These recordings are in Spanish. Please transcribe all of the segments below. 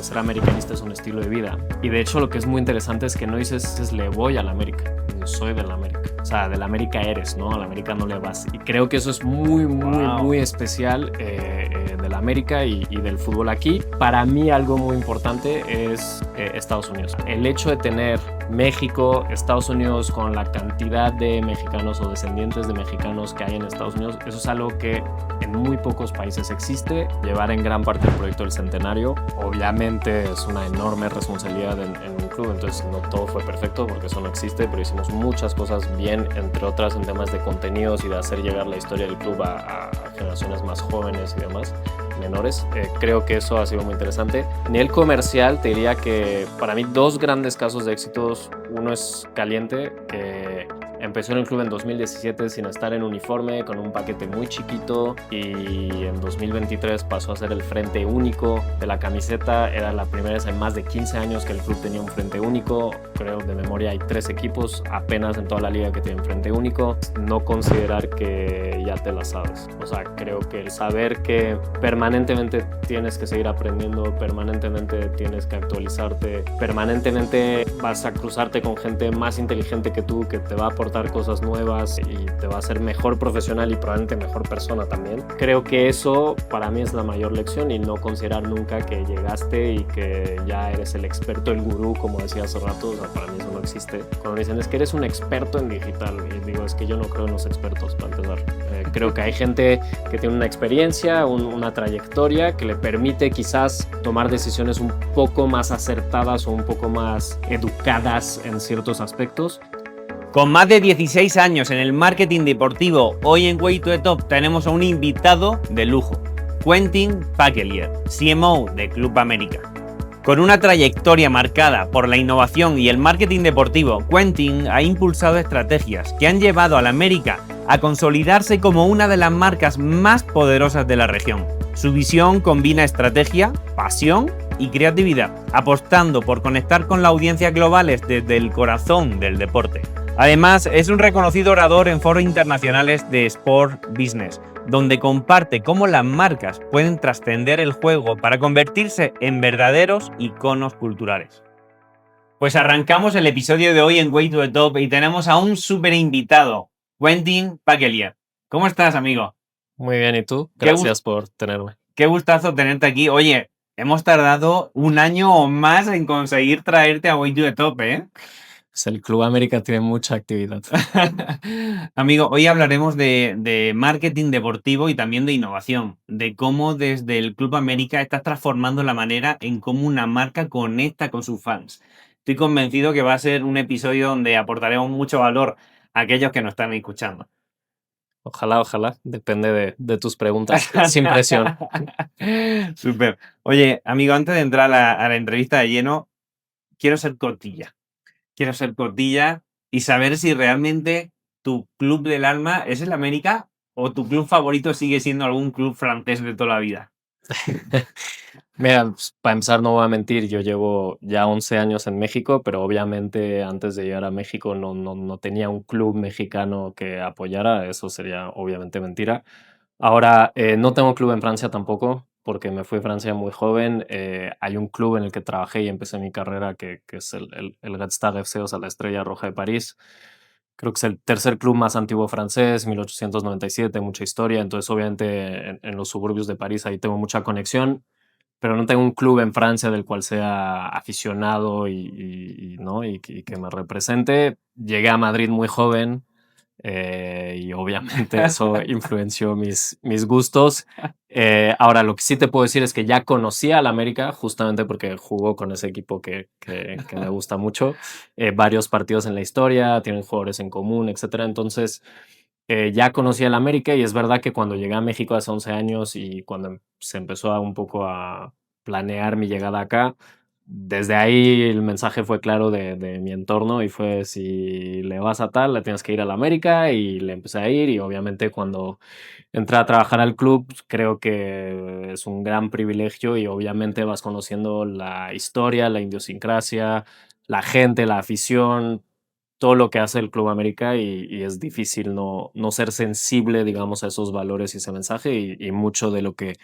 ser americanista es un estilo de vida. Y de hecho lo que es muy interesante es que no dices le voy a la América, yo soy de la América. O sea, de la América eres, ¿no? A la América no le vas. Y creo que eso es muy especial de la América y del fútbol aquí. Para mí algo muy importante es Estados Unidos. El hecho de tener México, Estados Unidos, con la cantidad de mexicanos o descendientes de mexicanos que hay en Estados Unidos, eso es algo que en muy pocos países existe. Llevar en gran parte el proyecto del Centenario, obviamente es una enorme responsabilidad en un club, entonces no todo fue perfecto porque eso no existe, pero hicimos muchas cosas bien, entre otras en temas de contenidos y de hacer llegar la historia del club a generaciones más jóvenes y demás, menores. Creo que eso ha sido muy interesante. A nivel comercial, te diría que para mí dos grandes casos de éxitos. Uno es Caliente, que empezó en el club en 2017 sin estar en uniforme, con un paquete muy chiquito, y en 2023 pasó a ser el frente único de la camiseta. Era la primera vez en más de 15 años que el club tenía un frente único. Creo de memoria hay 3 equipos apenas en toda la liga que tienen frente único. No considerar que ya te la sabes. O sea, creo que el saber que permanentemente tienes que seguir aprendiendo, permanentemente tienes que actualizarte, permanentemente vas a cruzarte con gente más inteligente que tú, que te va a aportar cosas nuevas y te va a hacer mejor profesional y probablemente mejor persona también. Creo que eso para mí es la mayor lección, y no considerar nunca que llegaste y que ya eres el experto, el gurú, como decía hace rato. O sea, para mí eso no existe. Cuando me dicen es que eres un experto en digital, y digo, es que yo no creo en los expertos, para empezar. Creo que hay gente que tiene una experiencia, una trayectoria que le permite quizás tomar decisiones un poco más acertadas o un poco más educadas en ciertos aspectos. Con más de 16 años en el marketing deportivo, hoy en Way to the Top tenemos a un invitado de lujo, Quentin Pakelier, CMO de Club América. Con una trayectoria marcada por la innovación y el marketing deportivo, Quentin ha impulsado estrategias que han llevado a la América a consolidarse como una de las marcas más poderosas de la región. Su visión combina estrategia, pasión y creatividad, apostando por conectar con las audiencias globales desde el corazón del deporte. Además, es un reconocido orador en foros internacionales de Sport Business, donde comparte cómo las marcas pueden trascender el juego para convertirse en verdaderos iconos culturales. Pues arrancamos el episodio de hoy en Way to the Top y tenemos a un súper invitado, Quentin Pakelier. ¿Cómo estás, amigo? Muy bien, ¿y tú? Gracias por tenerme. Qué gustazo tenerte aquí. Oye, hemos tardado un año o más en conseguir traerte a Way to the Top, ¿eh? Pues el Club América tiene mucha actividad. Amigo, hoy hablaremos de marketing deportivo y también de innovación, de cómo desde el Club América estás transformando la manera en cómo una marca conecta con sus fans. Estoy convencido que va a ser un episodio donde aportaremos mucho valor a aquellos que nos están escuchando. Ojalá. Depende de tus preguntas. Sin presión. Súper. Oye, amigo, antes de entrar a la entrevista de lleno, quiero ser cortilla y saber si realmente tu club del alma es el América o tu club favorito sigue siendo algún club francés de toda la vida. Mira, pues, para empezar no voy a mentir, yo llevo ya 11 años en México, pero obviamente antes de llegar a México no tenía un club mexicano que apoyara, eso sería obviamente mentira. Ahora, no tengo club en Francia tampoco, porque me fui a Francia muy joven. Hay un club en el que trabajé y empecé mi carrera que es el Red Star FC, o sea, la Estrella Roja de París. Creo que es el tercer club más antiguo francés, 1897, mucha historia. Entonces, obviamente, en los suburbios de París ahí tengo mucha conexión, pero no tengo un club en Francia del cual sea aficionado ¿no? y que me represente. Llegué a Madrid muy joven, y obviamente eso influenció mis gustos. Ahora, lo que sí te puedo decir es que ya conocía al América justamente porque jugó con ese equipo que me gusta mucho. Varios partidos en la historia, tienen jugadores en común, etcétera. Entonces, ya conocía al América, y es verdad que cuando llegué a México hace 11 años y cuando se empezó un poco a planear mi llegada acá, desde ahí el mensaje fue claro de mi entorno, y fue: si le vas a tal, le tienes que ir al América, y le empecé a ir. Y obviamente cuando entré a trabajar al club, creo que es un gran privilegio, y obviamente vas conociendo la historia, la idiosincrasia, la gente, la afición, todo lo que hace el Club América, y es difícil no ser sensible, digamos, a esos valores y ese mensaje, y mucho de lo que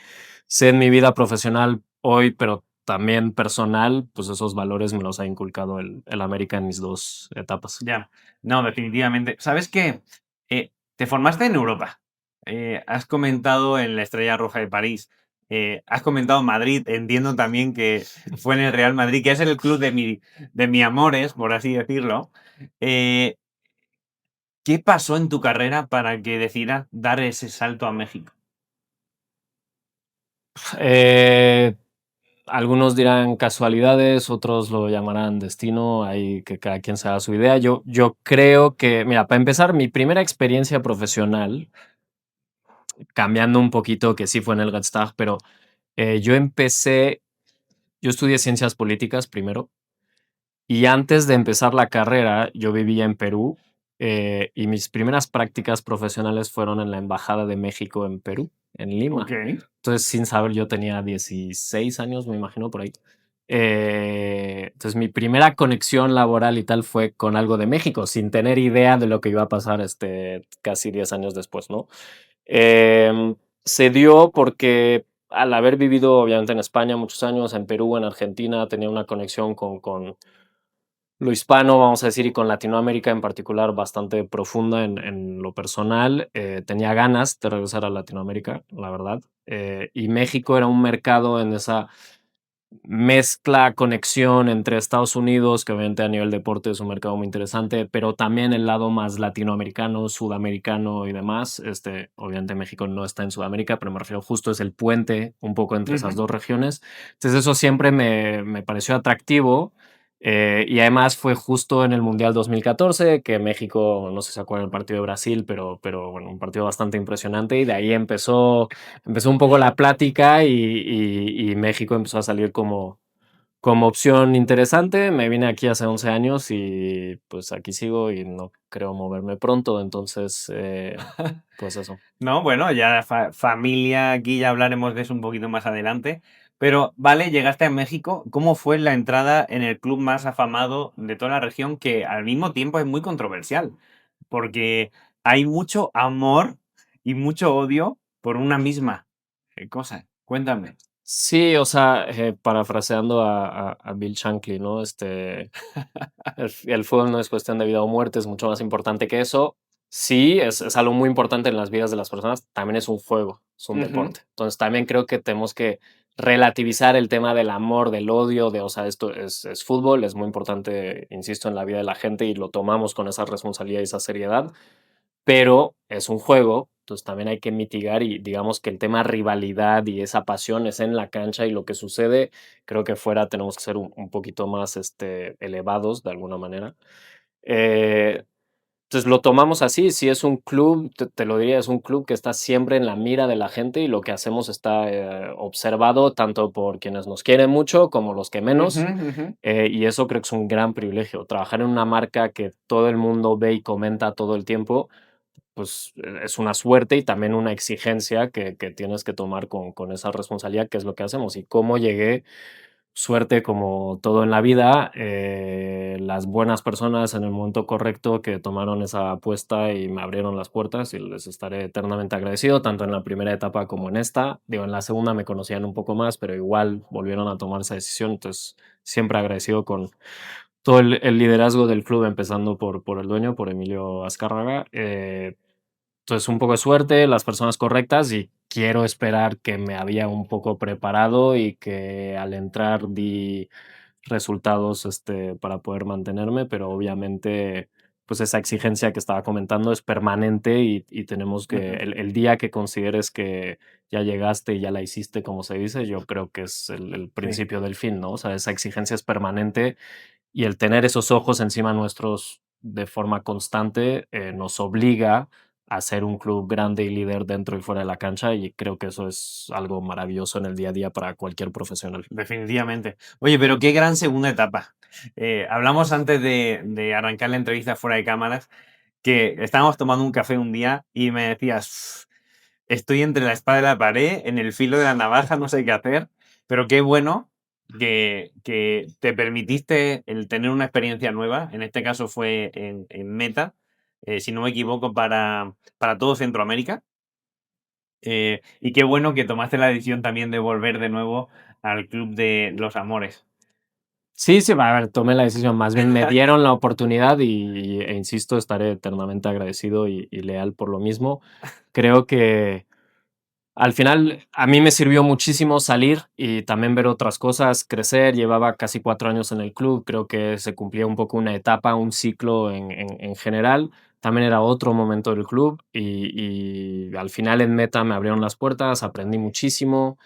sé en mi vida profesional hoy, pero también personal, pues esos valores me los ha inculcado el América en mis dos etapas. Ya, no, definitivamente. ¿Sabes qué? Te formaste en Europa. Has comentado en la Estrella Roja de París. Has comentado Madrid. Entiendo también que fue en el Real Madrid, que es el club de mi amores, por así decirlo. Eh, ¿Qué pasó en tu carrera para que decidas dar ese salto a México? Eh, Algunos dirán casualidades, otros lo llamarán destino, hay que cada quien se haga su idea. Yo creo que, mira, para empezar, mi primera experiencia profesional, cambiando un poquito, que sí fue en el Gstaad, pero yo yo estudié ciencias políticas primero, y antes de empezar la carrera, yo vivía en Perú, y mis primeras prácticas profesionales fueron en la Embajada de México en Perú, en Ok. Lima. Entonces, sin saber, yo tenía 16 años, me imagino, por ahí. Entonces, mi primera conexión laboral y tal fue con algo de México, sin tener idea de lo que iba a pasar casi 10 años después, ¿no? Se dio porque al haber vivido, obviamente, en España muchos años, en Perú, en Argentina, tenía una conexión con lo hispano, vamos a decir, y con Latinoamérica en particular, bastante profunda en lo personal. Tenía ganas de regresar a Latinoamérica, la verdad. Y México era un mercado en esa mezcla, conexión entre Estados Unidos, que obviamente a nivel deporte es un mercado muy interesante, pero también el lado más latinoamericano, sudamericano y demás. Obviamente México no está en Sudamérica, pero me refiero justo es el puente un poco entre esas Ujú. dos regiones. Entonces eso siempre me pareció atractivo. Y además fue justo en el Mundial 2014 que México, no sé si se acuerdan el partido de Brasil, pero bueno, un partido bastante impresionante y de ahí empezó un poco la plática y México empezó a salir como opción interesante. Me vine aquí hace 11 años y pues aquí sigo y no creo moverme pronto, entonces pues eso. No, bueno, ya familia, aquí ya hablaremos de eso un poquito más adelante. Pero, vale, llegaste a México. ¿Cómo fue la entrada en el club más afamado de toda la región, que al mismo tiempo es muy controversial? Porque hay mucho amor y mucho odio por una misma cosa. Cuéntame. Sí, o sea, parafraseando a Bill Shankly, ¿no? El fútbol no es cuestión de vida o muerte, es mucho más importante que eso. Sí, es algo muy importante en las vidas de las personas, también es un juego, es un Ujú, deporte. Entonces también creo que tenemos que relativizar el tema del amor, del odio, o sea, esto es fútbol, es muy importante, insisto, en la vida de la gente y lo tomamos con esa responsabilidad y esa seriedad, pero es un juego, entonces también hay que mitigar y digamos que el tema rivalidad y esa pasión es en la cancha y lo que sucede, creo que fuera tenemos que ser un poquito más elevados de alguna manera. Eh, entonces lo tomamos así, si es un club, te lo diría, es un club que está siempre en la mira de la gente y lo que hacemos está observado tanto por quienes nos quieren mucho como los que ujú, menos. ujú. Y eso creo que es un gran privilegio. Trabajar en una marca que todo el mundo ve y comenta todo el tiempo, pues es una suerte y también una exigencia que tienes que tomar con esa responsabilidad, que es lo que hacemos. Y cómo llegué, suerte como todo en la vida, las buenas personas en el momento correcto que tomaron esa apuesta y me abrieron las puertas y les estaré eternamente agradecido, tanto en la primera etapa como en esta. Digo, en la segunda me conocían un poco más, pero igual volvieron a tomar esa decisión, entonces siempre agradecido con todo el liderazgo del club, empezando por el dueño, por Emilio Azcárraga. Entonces, un poco de suerte, las personas correctas y quiero esperar que me había un poco preparado y que al entrar di resultados, para poder mantenerme, pero obviamente, pues esa exigencia que estaba comentando es permanente y tenemos que, Ujú. el día que consideres que ya llegaste y ya la hiciste, como se dice, yo creo que es el Sí. principio del fin, ¿no? O sea, esa exigencia es permanente y el tener esos ojos encima nuestros de forma constante nos obliga a ser un club grande y líder dentro y fuera de la cancha y creo que eso es algo maravilloso en el día a día para cualquier profesional. Definitivamente. Oye, pero qué gran segunda etapa. Hablamos antes de arrancar la entrevista fuera de cámaras, que estábamos tomando un café un día y me decías, estoy entre la espada y la pared, en el filo de la navaja, no sé qué hacer, pero qué bueno que te permitiste el tener una experiencia nueva. En este caso fue en Meta, si no me equivoco, para todo Centroamérica. Y qué bueno que tomaste la decisión también de volver de nuevo al club de los amores. Sí, sí, a ver, tomé la decisión. Más bien me dieron la oportunidad e insisto, estaré eternamente agradecido y leal por lo mismo. Creo que al final a mí me sirvió muchísimo salir y también ver otras cosas, crecer. Llevaba casi 4 años en el club. Creo que se cumplía un poco una etapa, un ciclo en general. También era otro momento del club y al final en Meta me abrieron las puertas, aprendí muchísimo.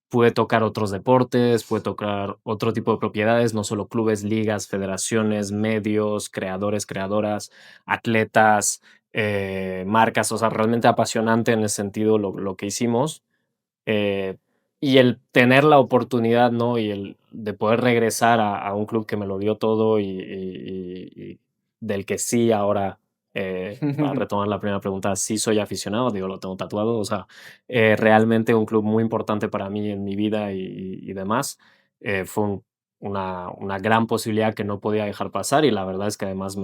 Pude tocar otros deportes, pude tocar otro tipo de propiedades, no solo clubes, ligas, federaciones, medios, creadores, creadoras, atletas, marcas, o sea, realmente apasionante en ese sentido lo que hicimos. Eh, y el tener la oportunidad, ¿no? Y el de poder regresar a un club que me lo dio todo y del que sí ahora, para retomar la primera pregunta, sí soy aficionado, digo, lo tengo tatuado, o sea, realmente un club muy importante para mí en mi vida y demás. Fue una gran posibilidad que no podía dejar pasar y la verdad es que además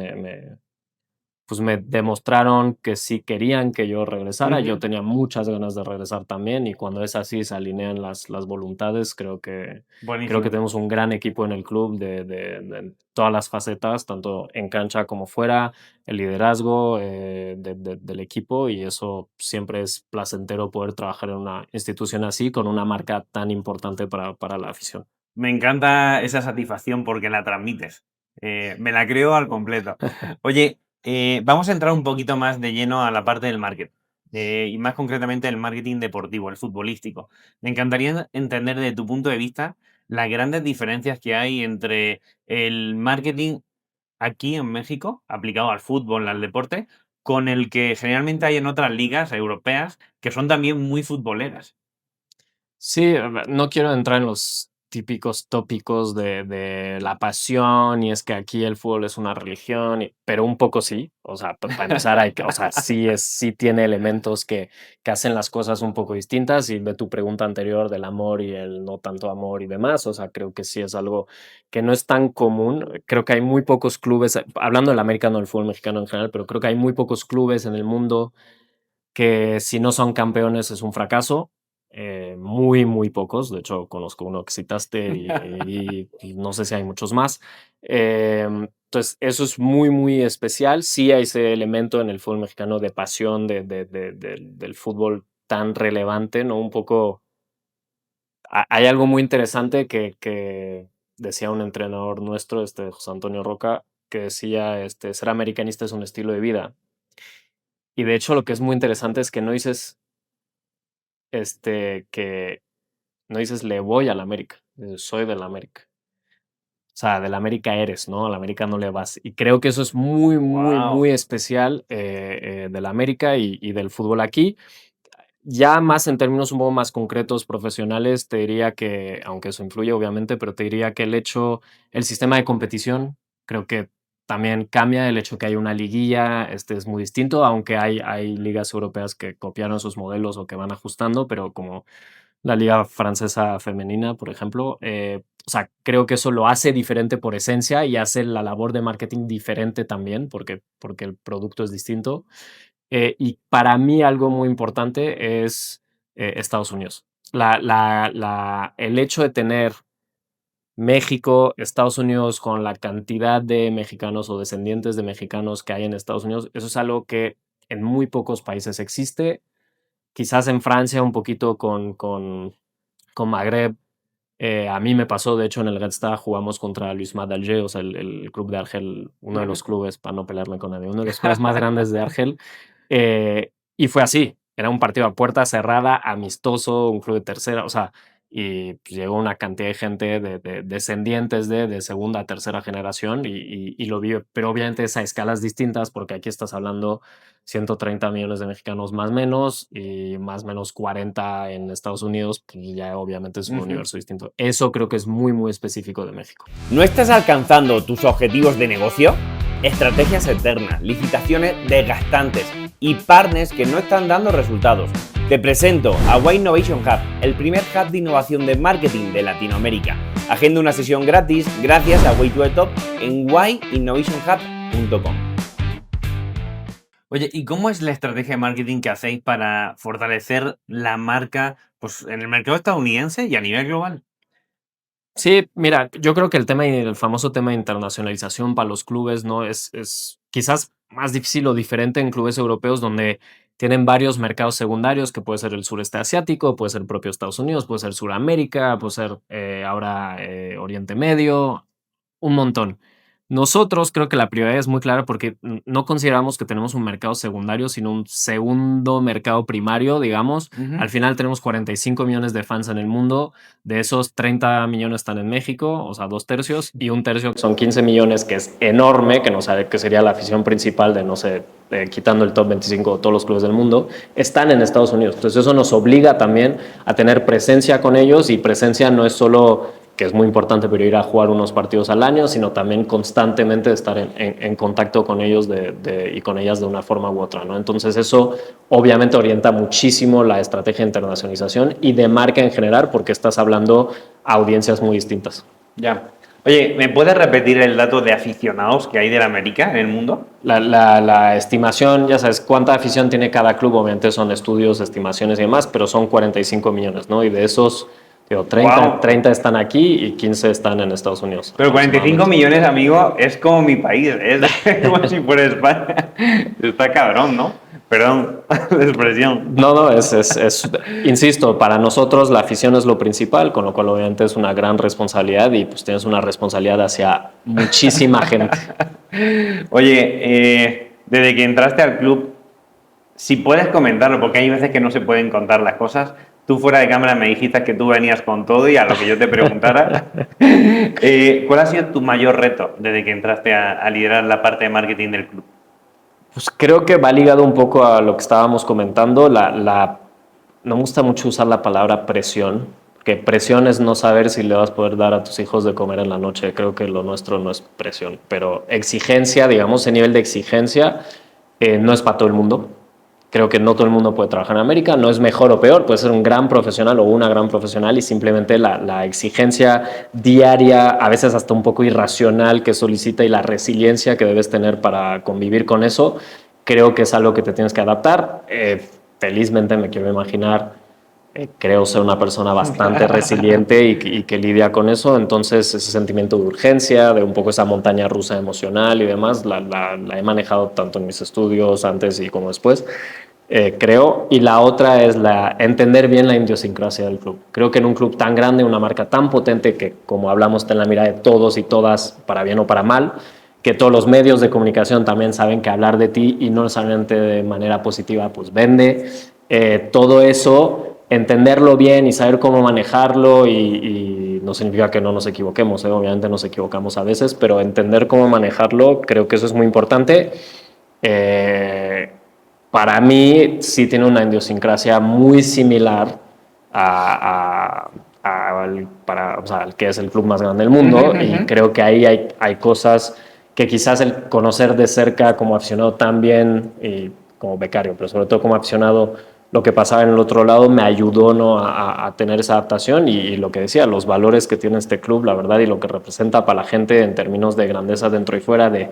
pues me demostraron que sí querían que yo regresara. Yo tenía muchas ganas de regresar también y cuando es así se alinean las voluntades. Creo que Buenísimo. tenemos un gran equipo en el club de todas las facetas, tanto en cancha como fuera, el liderazgo del equipo y eso siempre es placentero poder trabajar en una institución así con una marca tan importante para la afición. Me encanta esa satisfacción porque la transmites. Me la creo al completo. Oye, vamos a entrar un poquito más de lleno a la parte del marketing. Y más concretamente el marketing deportivo, el futbolístico. Me encantaría entender desde tu punto de vista las grandes diferencias que hay entre el marketing aquí en México, aplicado al fútbol, al deporte, con el que generalmente hay en otras ligas europeas que son también muy futboleras. Sí, a ver, no quiero entrar en los típicos tópicos de la pasión y es que aquí el fútbol es una religión, pero un poco sí. O sea, para empezar, o sea, sí tiene elementos que hacen las cosas un poco distintas. Y de tu pregunta anterior del amor y el no tanto amor y demás, o sea, creo que sí es algo que no es tan común. Creo que hay muy pocos clubes, hablando del americano, del fútbol mexicano en general, pero creo que hay muy pocos clubes en el mundo que si no son campeones es un fracaso. Muy, muy pocos. De hecho, conozco uno que citaste y no sé si hay muchos más. Entonces, eso es muy, muy especial. Sí hay ese elemento en el fútbol mexicano de pasión del fútbol tan relevante, ¿no? Un poco. Hay algo muy interesante que decía un entrenador nuestro, José Antonio Roca, que decía, ser americanista es un estilo de vida. Y de hecho, lo que es muy interesante es que que no dices le voy a la América, soy del América. O sea, del América eres, ¿no? Al América no le vas. Y creo que eso es muy, muy, Wow. muy especial del América y del fútbol aquí. Ya más en términos un poco más concretos, profesionales, te diría que, aunque eso influye obviamente, pero te diría que el sistema de competición, creo que también cambia el hecho que hay una liguilla, es muy distinto, aunque hay ligas europeas que copiaron sus modelos o que van ajustando, pero como la liga francesa femenina, por ejemplo, o sea, creo que eso lo hace diferente por esencia y hace la labor de marketing diferente también, porque el producto es distinto. Y para mí algo muy importante es Estados Unidos. El hecho de tener México, Estados Unidos con la cantidad de mexicanos o descendientes de mexicanos que hay en Estados Unidos, eso es algo que en muy pocos países existe. Quizás en Francia un poquito con Magreb. A mí me pasó, de hecho, en el Red Star jugamos contra Luis Madalger, o sea, el club de Argel, uno de los clubes, para no pelearme con nadie, uno de los clubes más grandes de Argel. Y fue así, era un partido a puerta cerrada, amistoso, un club de tercera, o sea, y pues, llegó una cantidad de gente de descendientes de segunda, tercera generación y lo vi, pero obviamente es a escalas distintas porque aquí estás hablando 130 millones de mexicanos más menos y más menos 40 en Estados Unidos, pues ya obviamente es un universo distinto. Eso creo que es muy, muy específico de México. ¿No estás alcanzando tus objetivos de negocio? Estrategias eternas, licitaciones desgastantes y partners que no están dando resultados. Te presento a Y Innovation Hub, el primer hub de innovación de marketing de Latinoamérica. Agenda una sesión gratis gracias a Way to the Top en yinnovationhub.com. Oye, ¿y cómo es la estrategia de marketing que hacéis para fortalecer la marca, pues, en el mercado estadounidense y a nivel global? Sí, mira, yo creo que el famoso tema de internacionalización para los clubes, ¿no? Es quizás más difícil o diferente en clubes europeos donde tienen varios mercados secundarios, que puede ser el sureste asiático, puede ser el propio Estados Unidos, puede ser Suramérica, puede ser ahora Oriente Medio, un montón. Nosotros creo que la prioridad es muy clara porque no consideramos que tenemos un mercado secundario, sino un segundo mercado primario, digamos. Al final tenemos 45 millones de fans en el mundo. De esos, 30 millones están en México, o sea, 2 tercios, y un tercio que son 15 millones, que es enorme, que no sabe que sería la afición principal de, no sé, quitando el top 25 de todos los clubes del mundo, están en Estados Unidos. Entonces eso nos obliga también a tener presencia con ellos, y presencia no es solo que es muy importante, pero ir a jugar unos partidos al año, sino también constantemente estar en contacto con ellos y con ellas de una forma u otra, ¿no? Entonces eso obviamente orienta muchísimo la estrategia de internacionalización y de marca en general, porque estás hablando a audiencias muy distintas. Ya. Oye, ¿me puedes repetir el dato de aficionados que hay del América en el mundo? La estimación, ya sabes, cuánta afición tiene cada club, obviamente son estudios, estimaciones y demás, pero son 45 millones, ¿no? Y de esos, digo, 30 están aquí y 15 están en Estados Unidos. Pero 45 millones, amigo, es como mi país, es como si fuera España. Está cabrón, ¿no? Perdón la expresión. No, insisto, para nosotros la afición es lo principal, con lo cual obviamente es una gran responsabilidad y pues tienes una responsabilidad hacia muchísima gente. Oye, desde que entraste al club, si puedes comentarlo, porque hay veces que no se pueden contar las cosas. Tú fuera de cámara me dijiste que tú venías con todo y a lo que yo te preguntara. ¿Cuál ha sido tu mayor reto desde que entraste a liderar la parte de marketing del club? Pues creo que va ligado un poco a lo que estábamos comentando. No me gusta mucho usar la palabra presión, porque presión es no saber si le vas a poder dar a tus hijos de comer en la noche. Creo que lo nuestro no es presión, pero exigencia, digamos, ese nivel de exigencia no es para todo el mundo. Creo que no todo el mundo puede trabajar en América, no es mejor o peor, puede ser un gran profesional o una gran profesional, y simplemente la exigencia diaria, a veces hasta un poco irracional, que solicita, y la resiliencia que debes tener para convivir con eso, creo que es algo que te tienes que adaptar. Felizmente me quiero imaginar, creo ser una persona bastante resiliente y que lidia con eso. Entonces ese sentimiento de urgencia, de un poco esa montaña rusa emocional y demás, la he manejado tanto en mis estudios antes y como después. Creo. Y la otra es entender bien la idiosincrasia del club. Creo que en un club tan grande, una marca tan potente, que como hablamos está en la mirada de todos y todas, para bien o para mal, que todos los medios de comunicación también saben que hablar de ti, y no necesariamente de manera positiva, pues vende. Todo eso, entenderlo bien y saber cómo manejarlo, y no significa que no nos equivoquemos, obviamente nos equivocamos a veces, pero entender cómo manejarlo, creo que eso es muy importante. Para mí sí tiene una idiosincrasia muy similar al que es el club más grande del mundo, y creo que ahí hay cosas que quizás el conocer de cerca como aficionado también, y como becario, pero sobre todo como aficionado, lo que pasaba en el otro lado me ayudó, ¿no?, a tener esa adaptación, y lo que decía, los valores que tiene este club, la verdad, y lo que representa para la gente en términos de grandeza dentro y fuera, de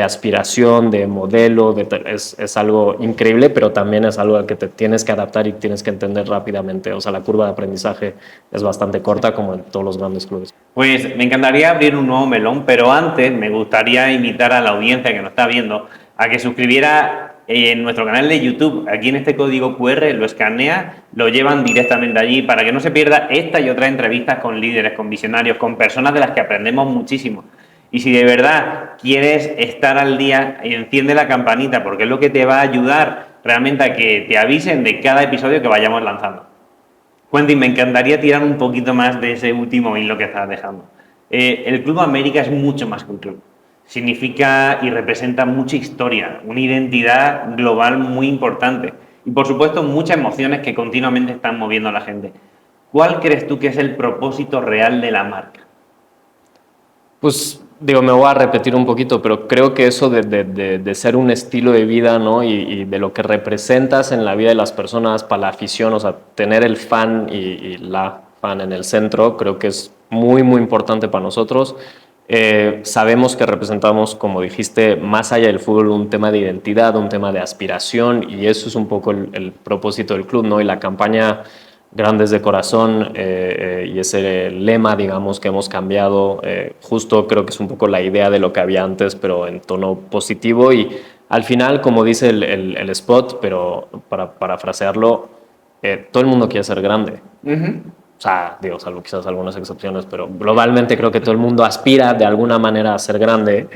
aspiración, de modelo, es algo increíble, pero también es algo al que te tienes que adaptar y tienes que entender rápidamente. O sea, la curva de aprendizaje es bastante corta, como en todos los grandes clubes. Pues me encantaría abrir un nuevo melón, pero antes me gustaría invitar a la audiencia que nos está viendo a que suscribiera en nuestro canal de YouTube. Aquí en este código QR lo escanea, lo llevan directamente allí para que no se pierda esta y otras entrevistas con líderes, con visionarios, con personas de las que aprendemos muchísimo. Y si de verdad quieres estar al día, enciende la campanita, porque es lo que te va a ayudar realmente a que te avisen de cada episodio que vayamos lanzando. Quentin, me encantaría tirar un poquito más de ese último hilo que estás dejando. El Club América es mucho más que un club. Significa y representa mucha historia, una identidad global muy importante y, por supuesto, muchas emociones que continuamente están moviendo a la gente. ¿Cuál crees tú que es el propósito real de la marca? Pues digo, me voy a repetir un poquito, pero creo que eso de ser un estilo de vida, ¿no?, y de lo que representas en la vida de las personas para la afición, o sea, tener el fan y la fan en el centro, creo que es muy, muy importante para nosotros. Sabemos que representamos, como dijiste, más allá del fútbol, un tema de identidad, un tema de aspiración, y eso es un poco el propósito del club, ¿no? Y la campaña grandes de corazón y ese lema, digamos, que hemos cambiado. Justo creo que es un poco la idea de lo que había antes, pero en tono positivo. Y al final, como dice el spot, pero para parafrasearlo, todo el mundo quiere ser grande. O sea, digo, salvo quizás algunas excepciones, pero globalmente creo que todo el mundo aspira de alguna manera a ser grande.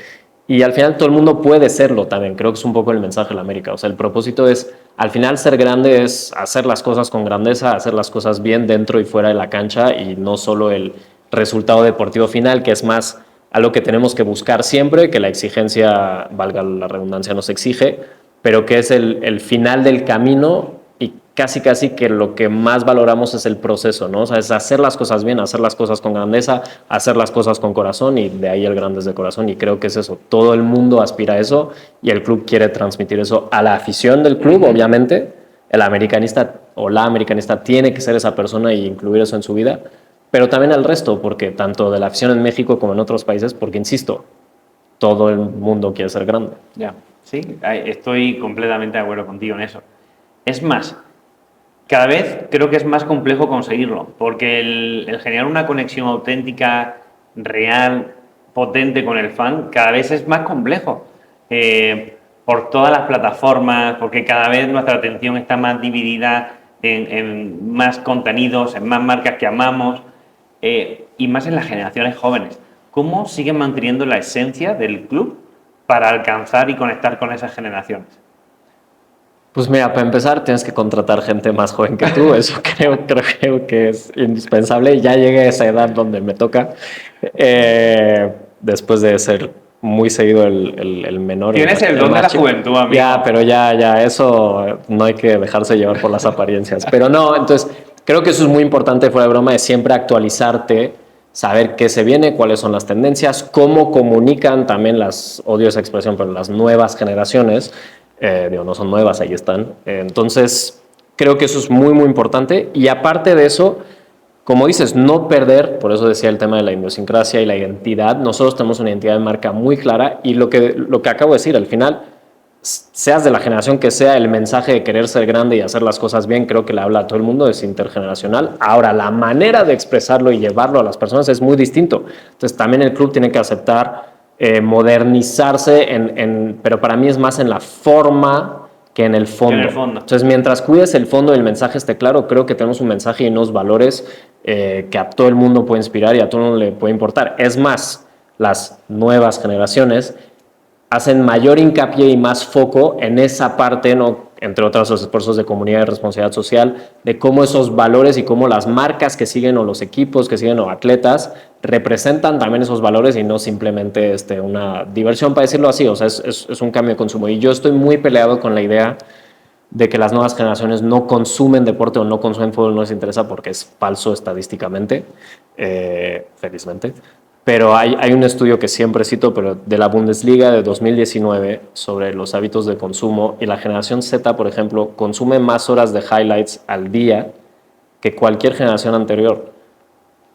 Y al final todo el mundo puede serlo también. Creo que es un poco el mensaje de la América. O sea, el propósito es, al final ser grande es hacer las cosas con grandeza, hacer las cosas bien dentro y fuera de la cancha y no solo el resultado deportivo final, que es más a lo que tenemos que buscar siempre, que la exigencia, valga la redundancia, nos exige, pero que es el final del camino y casi que lo que más valoramos es el proceso, ¿no? O sea, es hacer las cosas bien, hacer las cosas con grandeza, hacer las cosas con corazón y de ahí el grandes de corazón y creo que es eso, todo el mundo aspira a eso y el club quiere transmitir eso a la afición del club, obviamente, el americanista o la americanista tiene que ser esa persona y incluir eso en su vida, pero también al resto, porque tanto de la afición en México como en otros países, porque insisto, todo el mundo quiere ser grande. Ya, sí, estoy completamente de acuerdo contigo en eso. Es más, cada vez creo que es más complejo conseguirlo, porque el generar una conexión auténtica, real, potente con el fan, cada vez es más complejo. Por todas las plataformas, porque cada vez nuestra atención está más dividida en más contenidos, en más marcas que amamos, y más en las generaciones jóvenes. ¿Cómo siguen manteniendo la esencia del club para alcanzar y conectar con esas generaciones? Pues mira, para empezar tienes que contratar gente más joven que tú, eso creo que es indispensable. Ya llegué a esa edad donde me toca, después de ser muy seguido el menor. Tienes el don de la juventud, amigo. Ya, pero ya, eso no hay que dejarse llevar por las apariencias. Pero no, entonces creo que eso es muy importante, fuera de broma, de siempre actualizarte, saber qué se viene, cuáles son las tendencias, cómo comunican también las, odio esa expresión, pero las nuevas generaciones. Digo, no son nuevas, ahí están. Entonces, creo que eso es muy importante. Y aparte de eso, como dices, no perder, por eso decía el tema de la idiosincrasia y la identidad. Nosotros tenemos una identidad de marca muy clara y lo que acabo de decir, al final, seas de la generación que sea, el mensaje de querer ser grande y hacer las cosas bien, creo que le habla a todo el mundo, es intergeneracional. Ahora, la manera de expresarlo y llevarlo a las personas es muy distinto. Entonces, también el club tiene que aceptar modernizarse, pero para mí es más en la forma que en el fondo. Entonces, mientras cuides el fondo y el mensaje esté claro, creo que tenemos un mensaje y unos valores que a todo el mundo puede inspirar y a todo el mundo le puede importar. Es más, las nuevas generaciones hacen mayor hincapié y más foco en esa parte, ¿no? Entre otros los esfuerzos de comunidad y responsabilidad social, de cómo esos valores y cómo las marcas que siguen o los equipos que siguen o atletas representan también esos valores y no simplemente una diversión, para decirlo así. O sea, es un cambio de consumo. Y yo estoy muy peleado con la idea de que las nuevas generaciones no consumen deporte o no consumen fútbol, no les interesa porque es falso estadísticamente, felizmente. Pero hay un estudio que siempre cito, pero de la Bundesliga de 2019 sobre los hábitos de consumo y la generación Z, por ejemplo, consume más horas de highlights al día que cualquier generación anterior.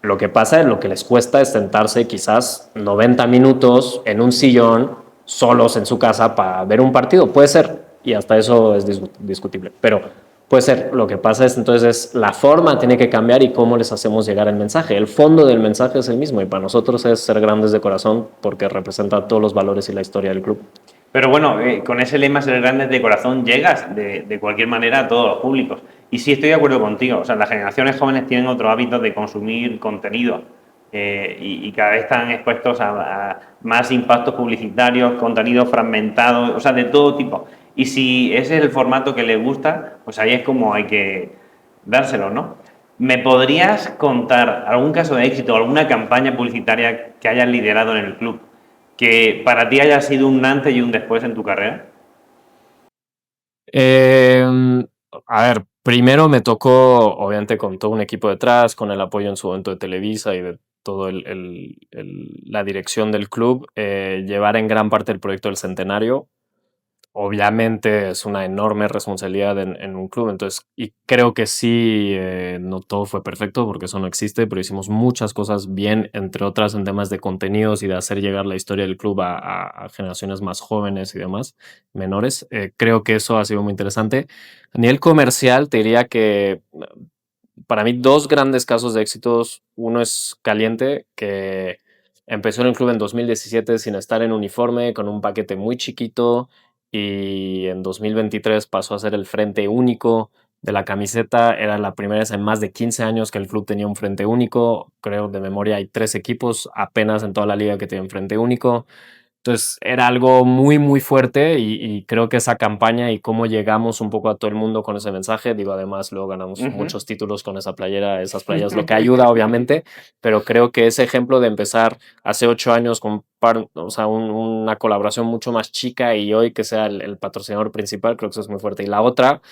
Lo que pasa es lo que les cuesta es sentarse quizás 90 minutos en un sillón solos en su casa para ver un partido. Puede ser, y hasta eso es discutible, pero puede ser. Lo que pasa es entonces la forma tiene que cambiar y cómo les hacemos llegar el mensaje. El fondo del mensaje es el mismo y para nosotros es ser grandes de corazón porque representa todos los valores y la historia del club. Pero bueno, con ese lema ser grandes de corazón llegas de cualquier manera a todos los públicos. Y sí estoy de acuerdo contigo, o sea, las generaciones jóvenes tienen otro hábito de consumir contenido y cada vez están expuestos a más impactos publicitarios, contenido fragmentado, o sea, de todo tipo. Y si ese es el formato que les gusta, pues ahí es como hay que dárselo, ¿no? ¿Me podrías contar algún caso de éxito, alguna campaña publicitaria que hayas liderado en el club que para ti haya sido un antes y un después en tu carrera? A ver, primero me tocó, obviamente, con todo un equipo detrás, con el apoyo en su momento de Televisa y de todo la dirección del club, llevar en gran parte el proyecto del Centenario. Obviamente es una enorme responsabilidad en un club, entonces, y creo que sí, no todo fue perfecto porque eso no existe, pero hicimos muchas cosas bien, entre otras en temas de contenidos y de hacer llegar la historia del club a generaciones más jóvenes y demás, menores. Creo que eso ha sido muy interesante. A nivel comercial, te diría que para mí dos grandes casos de éxitos. Uno es Caliente, que empezó en el club en 2017 sin estar en uniforme, con un paquete muy chiquito, y en 2023 pasó a ser el frente único de la camiseta. Era la primera vez en más de 15 años que el club tenía un frente único. Creo de memoria hay 3 equipos apenas en toda la liga que tienen frente único. Entonces era algo muy, muy fuerte y creo que esa campaña y cómo llegamos un poco a todo el mundo con ese mensaje, digo, además luego ganamos muchos títulos con esa playera, esas playas, lo que ayuda obviamente, pero creo que ese ejemplo de empezar hace 8 años con o sea, una colaboración mucho más chica y hoy que sea el patrocinador principal, creo que eso es muy fuerte. Y la otra,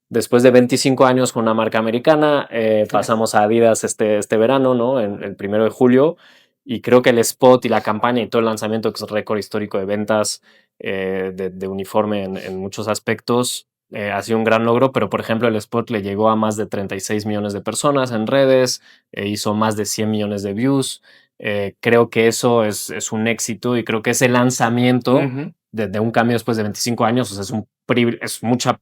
después de 25 años con una marca americana, pasamos a Adidas este verano, ¿no? En el 1 de julio. Y creo que el spot y la campaña y todo el lanzamiento, que es récord histórico de ventas de uniforme en muchos aspectos, ha sido un gran logro. Pero, por ejemplo, el spot le llegó a más de 36 millones de personas en redes, hizo más de 100 millones de views. Creo que eso es un éxito y creo que ese lanzamiento de un cambio después de 25 años, o sea, es mucha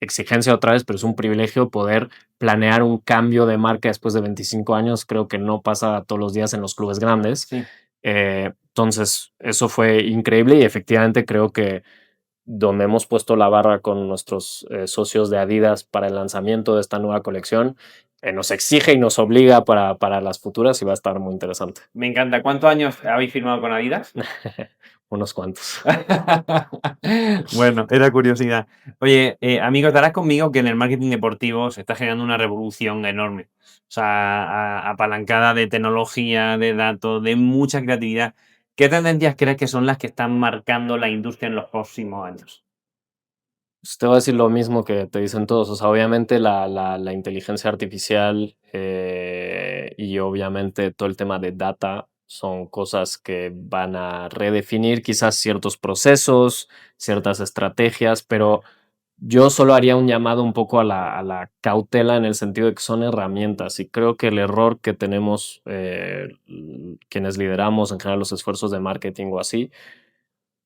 exigencia otra vez, pero es un privilegio poder planear un cambio de marca después de 25 años. Creo que no pasa todos los días en los clubes grandes. Sí. Entonces, eso fue increíble y efectivamente creo que donde hemos puesto la barra con nuestros socios de Adidas para el lanzamiento de esta nueva colección, nos exige y nos obliga para las futuras y va a estar muy interesante. Me encanta. ¿Cuántos años habéis firmado con Adidas? Unos cuantos. Bueno, era curiosidad. Oye, amigo, estarás conmigo que en el marketing deportivo se está generando una revolución enorme. O sea, apalancada de tecnología, de datos, de mucha creatividad. ¿Qué tendencias crees que son las que están marcando la industria en los próximos años? Pues te voy a decir lo mismo que te dicen todos. O sea, obviamente la inteligencia artificial y obviamente todo el tema de data son cosas que van a redefinir quizás ciertos procesos, ciertas estrategias, pero yo solo haría un llamado un poco a la cautela en el sentido de que son herramientas y creo que el error que tenemos quienes lideramos en general los esfuerzos de marketing o así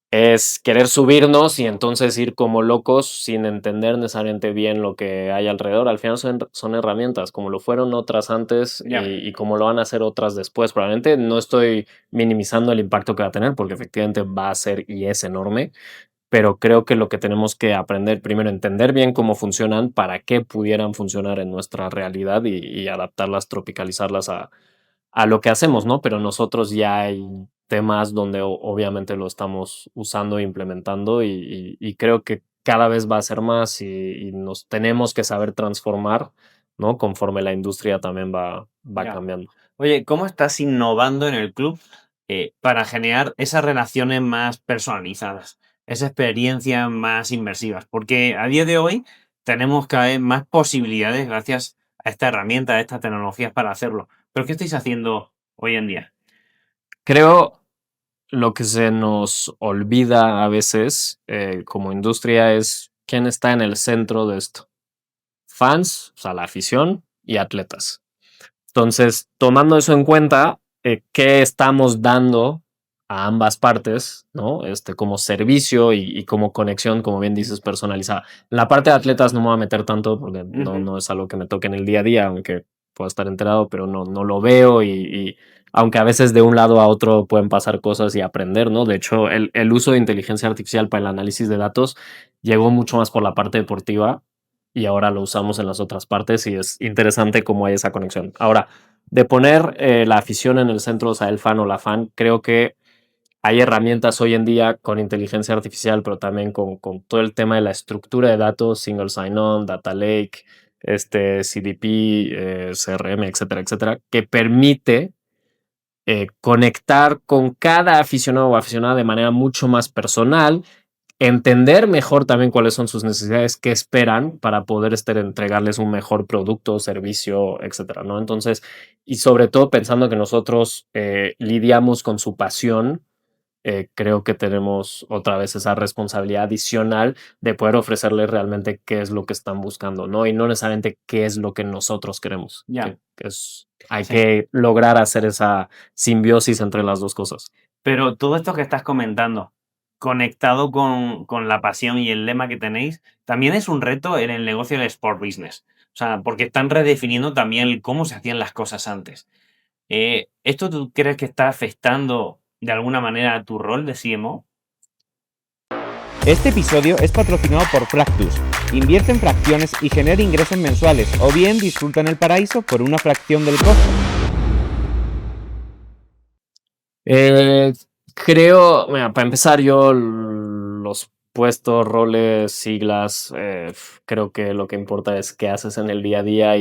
es querer subirnos y entonces ir como locos sin entender necesariamente bien lo que hay alrededor. Al final son herramientas, como lo fueron otras antes y como lo van a hacer otras después. Probablemente no estoy minimizando el impacto que va a tener, porque efectivamente va a ser y es enorme, pero creo que lo que tenemos que aprender primero, entender bien cómo funcionan, para qué pudieran funcionar en nuestra realidad y adaptarlas, tropicalizarlas a lo que hacemos, ¿no? Pero nosotros ya hay temas donde obviamente lo estamos usando e implementando y creo que cada vez va a ser más y nos tenemos que saber transformar, ¿no? Conforme la industria también va cambiando. Oye, ¿cómo estás innovando en el club para generar esas relaciones más personalizadas, esas experiencias más inmersivas? Porque a día de hoy tenemos cada vez más posibilidades gracias a esta herramienta, a estas tecnologías para hacerlo. ¿Pero qué estáis haciendo hoy en día? Creo lo que se nos olvida a veces como industria es quién está en el centro de esto. Fans, o sea, la afición y atletas. Entonces, tomando eso en cuenta, ¿qué estamos dando a ambas partes, ¿no? Como servicio y como conexión, como bien dices, personalizada? La parte de atletas no me voy a meter tanto porque no es algo que me toque en el día a día, aunque pueda estar enterado, pero no lo veo y aunque a veces de un lado a otro pueden pasar cosas y aprender, ¿no? De hecho, el uso de inteligencia artificial para el análisis de datos llegó mucho más por la parte deportiva y ahora lo usamos en las otras partes y es interesante cómo hay esa conexión. Ahora, de poner la afición en el centro, o sea, el fan o la fan, creo que hay herramientas hoy en día con inteligencia artificial, pero también con todo el tema de la estructura de datos, single sign-on, data lake, CDP, CRM, etcétera, etcétera, que permite conectar con cada aficionado o aficionada de manera mucho más personal, entender mejor también cuáles son sus necesidades, qué esperan para poder entregarles un mejor producto, servicio, etcétera, ¿no? Entonces, y sobre todo pensando que nosotros lidiamos con su pasión, creo que tenemos otra vez esa responsabilidad adicional de poder ofrecerles realmente qué es lo que están buscando, ¿no? Y no necesariamente qué es lo que nosotros queremos. Hay que lograr hacer esa simbiosis entre las dos cosas. Pero todo esto que estás comentando, conectado con la pasión y el lema que tenéis, también es un reto en el negocio del sport business. O sea, porque están redefiniendo también cómo se hacían las cosas antes. ¿Esto tú crees que está afectando de alguna manera a tu rol de CMO? Este episodio es patrocinado por Fractus. Invierte en fracciones y genera ingresos mensuales, o bien disfruta en el paraíso por una fracción del costo. Creo, mira, para empezar, yo los puestos, roles, siglas, creo que lo que importa es qué haces en el día a día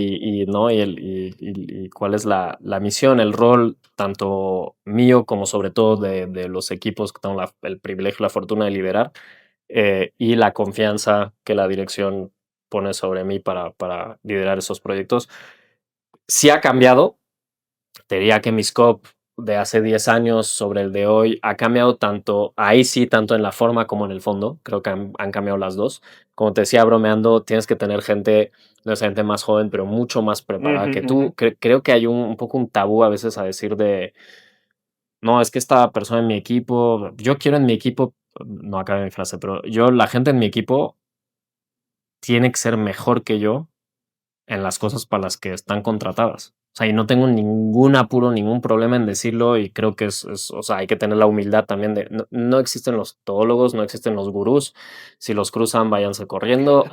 ¿no? y cuál es la misión, el rol, tanto mío como sobre todo de los equipos que tengo el privilegio, la fortuna de liderar, y la confianza que la dirección pone sobre mí para liderar esos proyectos. Sí ha cambiado. Te diría que mi scope de hace 10 años sobre el de hoy ha cambiado tanto, ahí sí, tanto en la forma como en el fondo. Creo que han cambiado las dos. Como te decía, bromeando, tienes que tener gente, no es gente más joven, pero mucho más preparada que tú. Creo que hay un poco un tabú a veces a decir de, no, es que esta persona en mi equipo, yo quiero en mi equipo, no acabé mi frase, pero la gente en mi equipo tiene que ser mejor que yo en las cosas para las que están contratadas. O sea, y no tengo ningún apuro, ningún problema en decirlo y creo que o sea, hay que tener la humildad también de, no existen los todólogos, no existen los gurús. Si los cruzan, váyanse corriendo.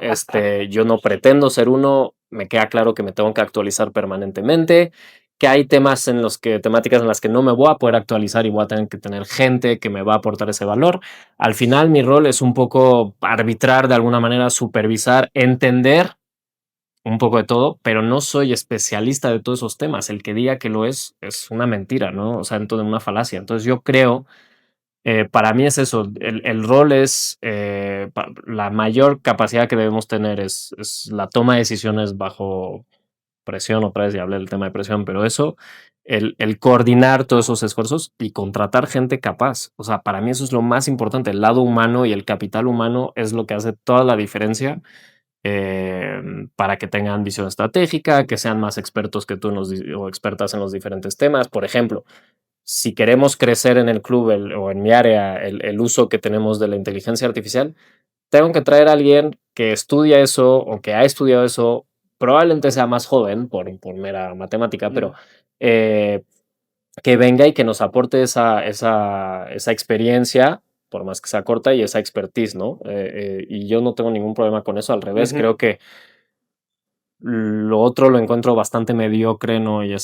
Yo no pretendo ser uno, me queda claro que me tengo que actualizar permanentemente, que hay temáticas en las que no me voy a poder actualizar y voy a tener que tener gente que me va a aportar ese valor. Al final, mi rol es un poco arbitrar de alguna manera, supervisar, entender un poco de todo, pero no soy especialista de todos esos temas. El que diga que lo es una mentira, ¿no? O sea, entonces una falacia. Entonces yo creo, para mí es eso, el rol es, la mayor capacidad que debemos tener es la toma de decisiones bajo presión, otra vez ya hablé del tema de presión, pero eso, el coordinar todos esos esfuerzos y contratar gente capaz. O sea, para mí eso es lo más importante. El lado humano y el capital humano es lo que hace toda la diferencia, para que tengan visión estratégica, que sean más expertos que tú o expertas en los diferentes temas. Por ejemplo, si queremos crecer en el club o en mi área el uso que tenemos de la inteligencia artificial, tengo que traer a alguien que estudia eso o que ha estudiado eso, probablemente sea más joven por mera matemática, pero eh, que venga y que nos aporte esa experiencia, por más que sea corta, y esa expertise, ¿no? Y yo no tengo ningún problema con eso, al revés, creo que lo otro lo encuentro bastante mediocre, ¿no? O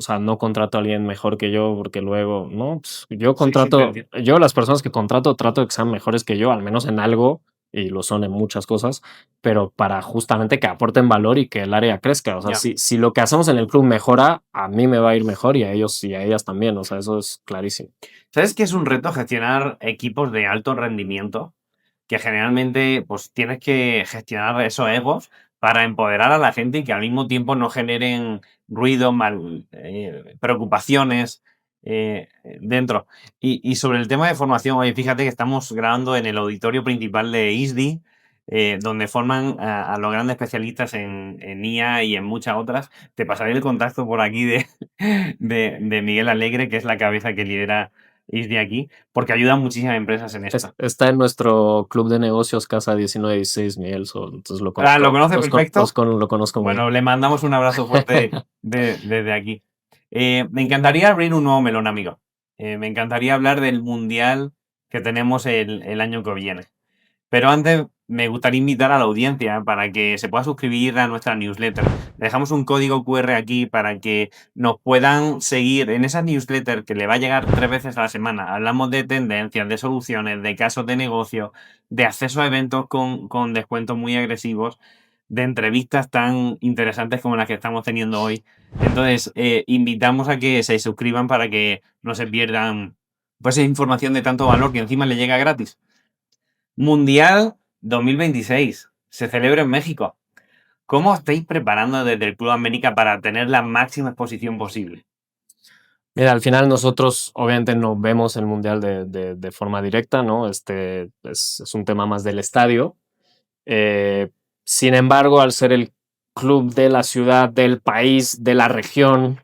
sea, no contrato a alguien mejor que yo porque luego, no, pues, yo contrato, yo las personas que contrato trato de que sean mejores que yo, al menos en algo, y lo son en muchas cosas, pero para justamente que aporten valor y que el área crezca. O sea, si lo que hacemos en el club mejora, a mí me va a ir mejor y a ellos y a ellas también. O sea, eso es clarísimo. ¿Sabes qué es un reto gestionar equipos de alto rendimiento? Que generalmente pues tienes que gestionar esos egos para empoderar a la gente y que al mismo tiempo no generen ruido, preocupaciones dentro. Y sobre el tema de formación, oye, fíjate que estamos grabando en el auditorio principal de ISDI, donde forman a los grandes especialistas en IA y en muchas otras. Te pasaré el contacto por aquí de Miguel Alegre, que es la cabeza que lidera ISDI aquí, porque ayuda a muchísimas empresas en esto. Está en nuestro club de negocios Casa 1916, Miguel, entonces lo conozco. ¿Lo conoce perfecto? Lo conozco muy bien. Bueno, le mandamos un abrazo fuerte desde aquí. Me encantaría abrir un nuevo melón, amigo. Me encantaría hablar del mundial que tenemos el año que viene. Pero antes me gustaría invitar a la audiencia para que se pueda suscribir a nuestra newsletter. Dejamos un código QR aquí para que nos puedan seguir en esa newsletter que le va a llegar 3 veces a la semana. Hablamos de tendencias, de soluciones, de casos de negocio, de acceso a eventos con descuentos muy agresivos, de entrevistas tan interesantes como las que estamos teniendo hoy. Entonces, invitamos a que se suscriban para que no se pierdan pues esa información de tanto valor que encima le llega gratis. Mundial 2026 se celebra en México. ¿Cómo estáis preparando desde el Club América para tener la máxima exposición posible? Mira, al final nosotros obviamente no vemos el Mundial de forma directa, ¿no? Es un tema más del estadio. Sin embargo, al ser el club de la ciudad, del país, de la región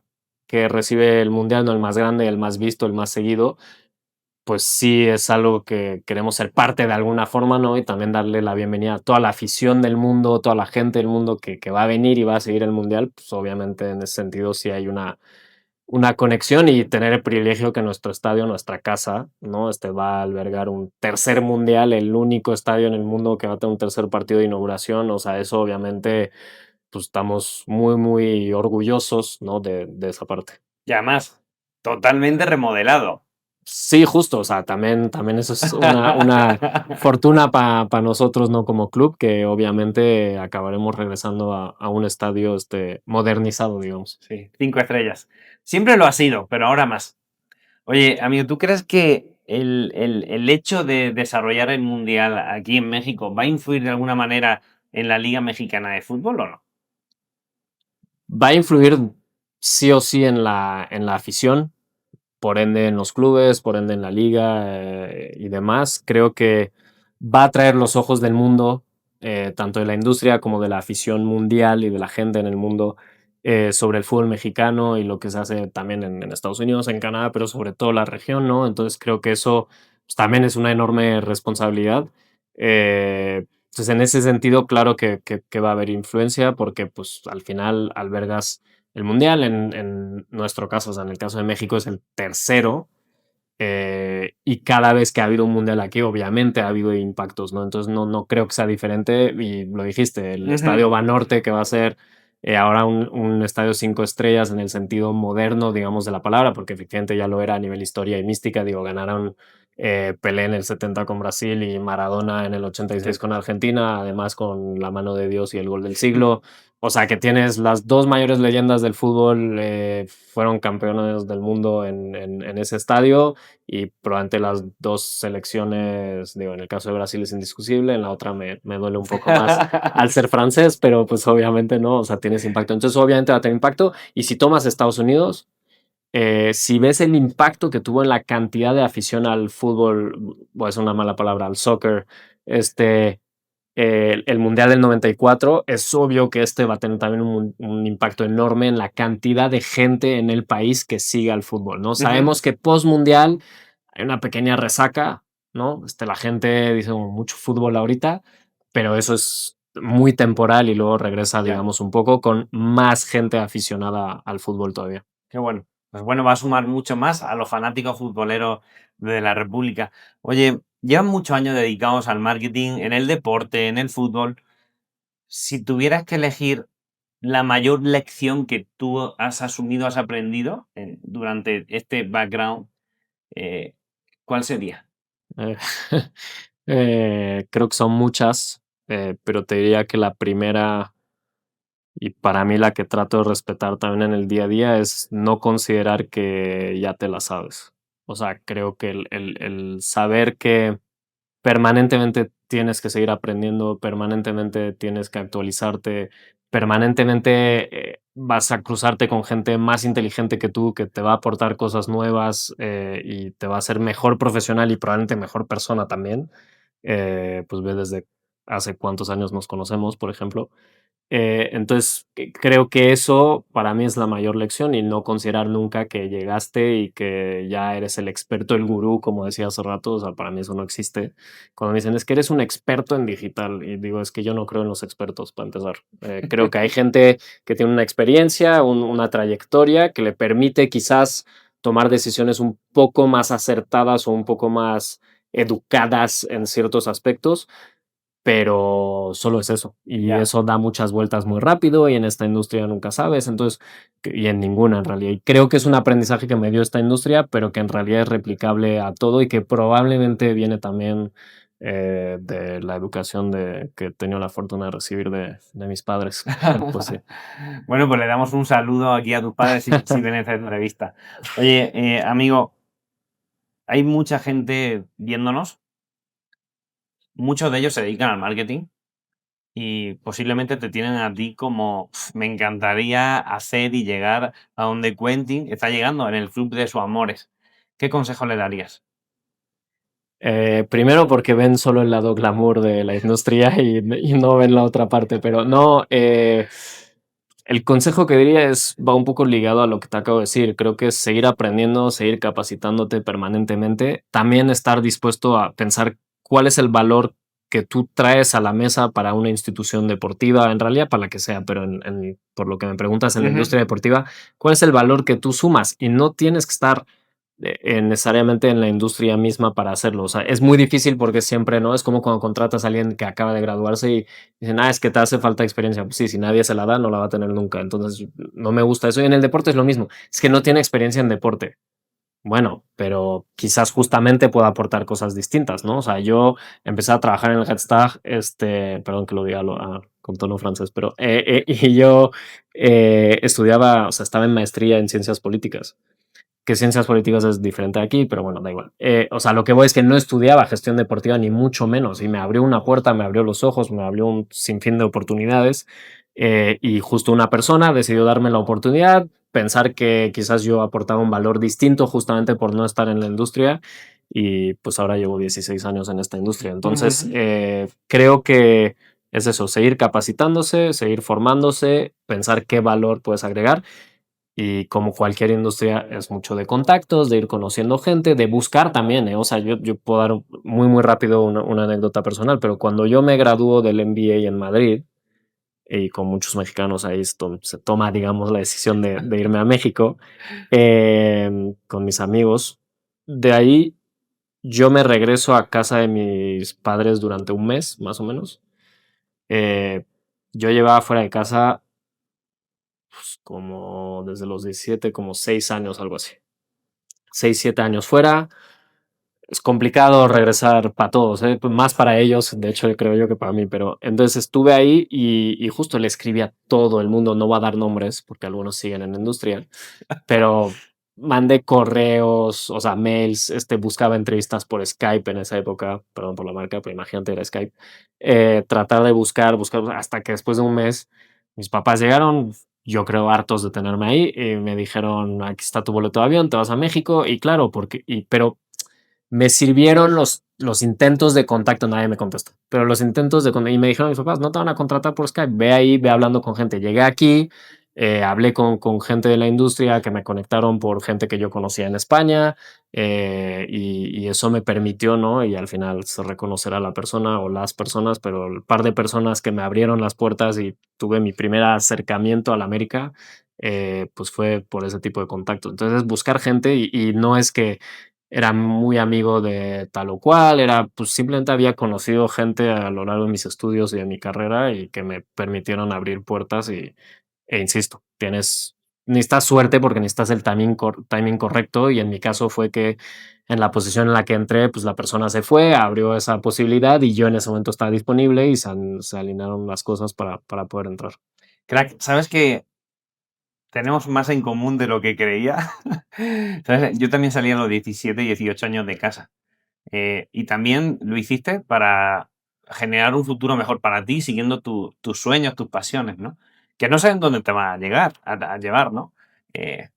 que recibe el Mundial, no el más grande, el más visto, el más seguido, pues sí es algo que queremos ser parte de alguna forma, ¿no? Y también darle la bienvenida a toda la afición del mundo, toda la gente del mundo que va a venir y va a seguir el mundial, pues obviamente en ese sentido sí hay una conexión y tener el privilegio que nuestro estadio, nuestra casa, ¿no? Va a albergar un tercer mundial, el único estadio en el mundo que va a tener un tercer partido de inauguración. O sea, eso obviamente, pues estamos muy, muy orgullosos, ¿no? De esa parte. Y además, totalmente remodelado. Sí, justo, o sea, también eso es una fortuna para nosotros, ¿no? Como club, que obviamente acabaremos regresando a un estadio modernizado, digamos. Sí, 5 estrellas. Siempre lo ha sido, pero ahora más. Oye, amigo, ¿tú crees que el hecho de desarrollar el Mundial aquí en México va a influir de alguna manera en la Liga Mexicana de Fútbol o no? Va a influir sí o sí en la afición, por ende en los clubes, por ende en la liga y demás. Creo que va a traer los ojos del mundo, tanto de la industria como de la afición mundial y de la gente en el mundo, sobre el fútbol mexicano y lo que se hace también en Estados Unidos, en Canadá, pero sobre todo la región, ¿no? Entonces creo que eso pues, también es una enorme responsabilidad. Entonces en ese sentido, claro que va a haber influencia porque pues al final albergas el mundial, en nuestro caso, o sea, en el caso de México es el tercero, y cada vez que ha habido un mundial aquí, obviamente ha habido impactos, ¿no? Entonces no creo que sea diferente, y lo dijiste, el Estadio Banorte, que va a ser ahora un estadio 5 estrellas en el sentido moderno, digamos, de la palabra, porque efectivamente ya lo era a nivel historia y mística, digo, ganaron Pelé en el 70 con Brasil y Maradona en el 86 Sí. con Argentina, además con la mano de Dios y el gol del siglo. O sea, que tienes las dos mayores leyendas del fútbol, fueron campeones del mundo en ese estadio, y probablemente las dos selecciones, digo, en el caso de Brasil es indiscutible, en la otra me duele un poco más al ser francés, pero pues obviamente no, o sea, tienes impacto. Entonces obviamente va a tener impacto, y si tomas Estados Unidos, si ves el impacto que tuvo en la cantidad de afición al fútbol, voy a decir una mala palabra, al soccer, el Mundial del 94, es obvio que va a tener también un impacto enorme en la cantidad de gente en el país que sigue al fútbol, ¿no? Sabemos que post-mundial hay una pequeña resaca, ¿no? La gente dice mucho fútbol ahorita, pero eso es muy temporal y luego regresa, Ya. digamos, un poco con más gente aficionada al fútbol todavía. Qué bueno. Pues bueno, va a sumar mucho más a los fanáticos futboleros de la República. Oye, llevan muchos años dedicados al marketing en el deporte, en el fútbol. Si tuvieras que elegir la mayor lección que tú has asumido, has aprendido durante este background, eh, ¿cuál sería? Eh, creo que son muchas, pero te diría que la primera, y para mí la que trato de respetar también en el día a día, es no considerar que ya te la sabes. O sea, creo que el saber que permanentemente tienes que seguir aprendiendo, permanentemente tienes que actualizarte, permanentemente vas a cruzarte con gente más inteligente que tú, que te va a aportar cosas nuevas, y te va a hacer mejor profesional y probablemente mejor persona también. Pues ve desde hace cuántos años nos conocemos, por ejemplo. Entonces, creo que eso para mí es la mayor lección, y no considerar nunca que llegaste y que ya eres el experto, el gurú, como decía hace rato. O sea, para mí eso no existe. Cuando me dicen, es que eres un experto en digital, y digo, es que yo no creo en los expertos, para empezar. Creo que hay gente que tiene una experiencia, una trayectoria que le permite quizás tomar decisiones un poco más acertadas o un poco más educadas en ciertos aspectos, pero solo es eso. Y Ya. eso da muchas vueltas muy rápido, y en esta industria nunca sabes, entonces, y en ninguna en realidad. Y creo que es un aprendizaje que me dio esta industria, pero que en realidad es replicable a todo, y que probablemente viene también de la educación que he tenido la fortuna de recibir de mis padres. Pues sí. Bueno, pues le damos un saludo aquí a tus padres si ven esta entrevista. Oye, amigo, hay mucha gente viéndonos, muchos de ellos se dedican al marketing y posiblemente te tienen a ti como me encantaría hacer y llegar a donde Quentin está llegando en el club de sus amores. ¿Qué consejo le darías? Primero porque ven solo el lado glamour de la industria, y no ven la otra parte, pero no, El consejo que diría va un poco ligado a lo que te acabo de decir. Creo que es seguir aprendiendo, seguir capacitándote permanentemente. También estar dispuesto a pensar cuál es el valor que tú traes a la mesa para una institución deportiva, en realidad para la que sea, pero por lo que me preguntas en la Ujú. industria deportiva, ¿cuál es el valor que tú sumas? Y no tienes que estar necesariamente en la industria misma para hacerlo. O sea, es muy difícil porque siempre, ¿no? Es como cuando contratas a alguien que acaba de graduarse y dicen, es que te hace falta experiencia. Pues sí, si nadie se la da, no la va a tener nunca. Entonces, no me gusta eso. Y en el deporte es lo mismo. Es que no tiene experiencia en deporte. Bueno, pero quizás justamente pueda aportar cosas distintas, ¿no? O sea, yo empecé a trabajar en el Redstag, perdón que lo diga con tono francés, pero y yo estudiaba, o sea, estaba en maestría en ciencias políticas, que ciencias políticas es diferente aquí, pero bueno, da igual. O sea, lo que voy es que no estudiaba gestión deportiva ni mucho menos y me abrió una puerta, me abrió los ojos, me abrió un sinfín de oportunidades y justo una persona decidió darme la oportunidad, pensar que quizás yo aportaba un valor distinto justamente por no estar en la industria y pues ahora llevo 16 años en esta industria. Entonces, creo que es eso, seguir capacitándose, seguir formándose, pensar qué valor puedes agregar y como cualquier industria es mucho de contactos, de ir conociendo gente, de buscar también, ¿eh? O sea, yo puedo dar muy, muy rápido una anécdota personal, pero cuando yo me graduó del MBA en Madrid, y con muchos mexicanos ahí se toma, digamos, la decisión de irme a México con mis amigos. De ahí yo me regreso a casa de mis padres durante un mes, más o menos. Eh, yo llevaba fuera de casa pues, como desde los 17 como 6 años, algo así. 6 7 años fuera. Es complicado regresar para todos, ¿eh? Pues más para ellos, de hecho, creo yo que para mí, pero entonces estuve ahí y justo le escribí a todo el mundo, no va a dar nombres porque algunos siguen en la industria, pero mandé correos, o sea, mails, buscaba entrevistas por Skype en esa época, perdón por la marca, pero imagínate, era Skype. Tratar de buscar, hasta que después de un mes mis papás llegaron, yo creo hartos de tenerme ahí, y me dijeron, aquí está tu boleto de avión, te vas a México, y claro, pero me sirvieron los intentos de contacto, nadie me contestó, pero los intentos de contacto, y me dijeron mis papás, no te van a contratar por Skype, ve ahí, ve hablando con gente. Llegué aquí, hablé con gente de la industria que me conectaron por gente que yo conocía en España, y eso me permitió, ¿no? Y al final se reconocerá la persona o las personas, pero el par de personas que me abrieron las puertas y tuve mi primer acercamiento a la América, pues fue por ese tipo de contacto. Entonces, buscar gente y no es que era muy amigo de tal o cual, pues simplemente había conocido gente a lo largo de mis estudios y de mi carrera y que me permitieron abrir puertas insisto, necesitas suerte porque necesitas el timing correcto y en mi caso fue que en la posición en la que entré, pues la persona se fue, abrió esa posibilidad y yo en ese momento estaba disponible y se alinearon las cosas para poder entrar. Crack, ¿sabes que tenemos más en común de lo que creía? ¿Sabes? Yo también salí a los 17, 18 años de casa. Y también lo hiciste para generar un futuro mejor para ti, siguiendo tus sueños, tus pasiones, ¿no? Que no saben dónde te van a llegar, a llevar, ¿no? Eh,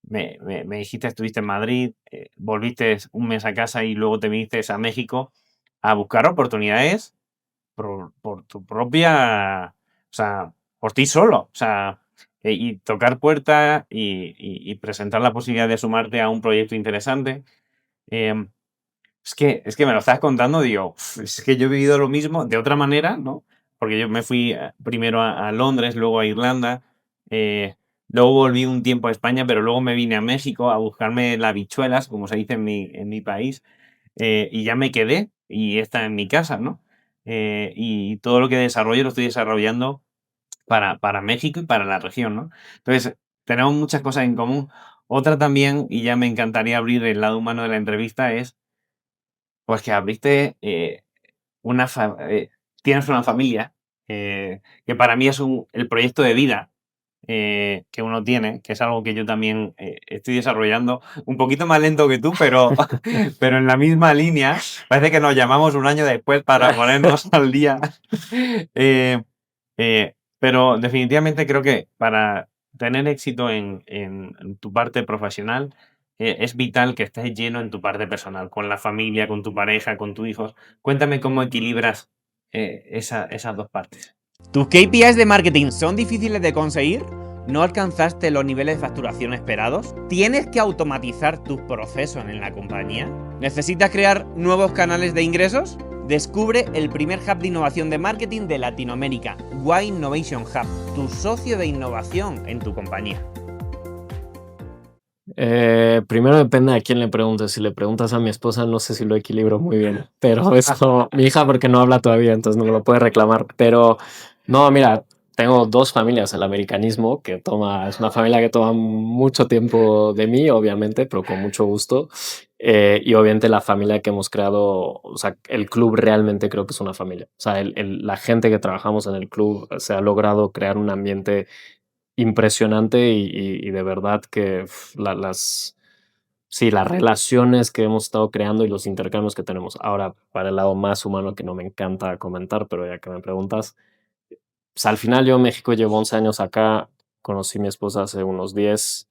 me dijiste, estuviste en Madrid, volviste un mes a casa y luego te viniste a México a buscar oportunidades por tu propia, o sea, por ti solo, o sea, y tocar puertas y presentar la posibilidad de sumarte a un proyecto interesante. Em, es que me lo estás contando, digo, es que yo he vivido lo mismo de otra manera, ¿no? Porque yo me fui primero a Londres, luego a Irlanda, eh, luego volví un tiempo a España, pero luego me vine a México a buscarme las habichuelas, como se dice en mi país, y ya me quedé y está en mi casa, ¿no? Y todo lo que desarrollo lo estoy desarrollando para México y para la región, ¿no? Entonces, tenemos muchas cosas en común. Otra también, y ya me encantaría abrir el lado humano de la entrevista, es pues que abriste una tienes una familia, que para mí es el proyecto de vida que uno tiene, que es algo que yo también estoy desarrollando, un poquito más lento que tú, pero, pero en la misma línea. Parece que nos llamamos un año después para ponernos al día. Eh, pero definitivamente creo que para tener éxito en tu parte profesional, es vital que estés lleno en tu parte personal, con la familia, con tu pareja, con tus hijos. Cuéntame cómo equilibras esas dos partes. ¿Tus KPIs de marketing son difíciles de conseguir? ¿No alcanzaste los niveles de facturación esperados? ¿Tienes que automatizar tus procesos en la compañía? ¿Necesitas crear nuevos canales de ingresos? Descubre el primer hub de innovación de marketing de Latinoamérica, Y Innovation Hub, tu socio de innovación en tu compañía. Primero depende a quién le preguntes. Si le preguntas a mi esposa, no sé si lo equilibro muy bien. Pero eso, mi hija porque no habla todavía, entonces no me lo puede reclamar. Pero no, mira, tengo dos familias. El americanismo, es una familia que toma mucho tiempo de mí, obviamente, pero con mucho gusto. Y obviamente la familia que hemos creado, o sea, el club realmente creo que es una familia. O sea, la gente que trabajamos en el club se ha logrado crear un ambiente impresionante y de verdad que sí, las relaciones que hemos estado creando y los intercambios que tenemos. Ahora, para el lado más humano, que no me encanta comentar, pero ya que me preguntas, pues al final yo en México llevo 11 años acá, conocí a mi esposa hace unos 10,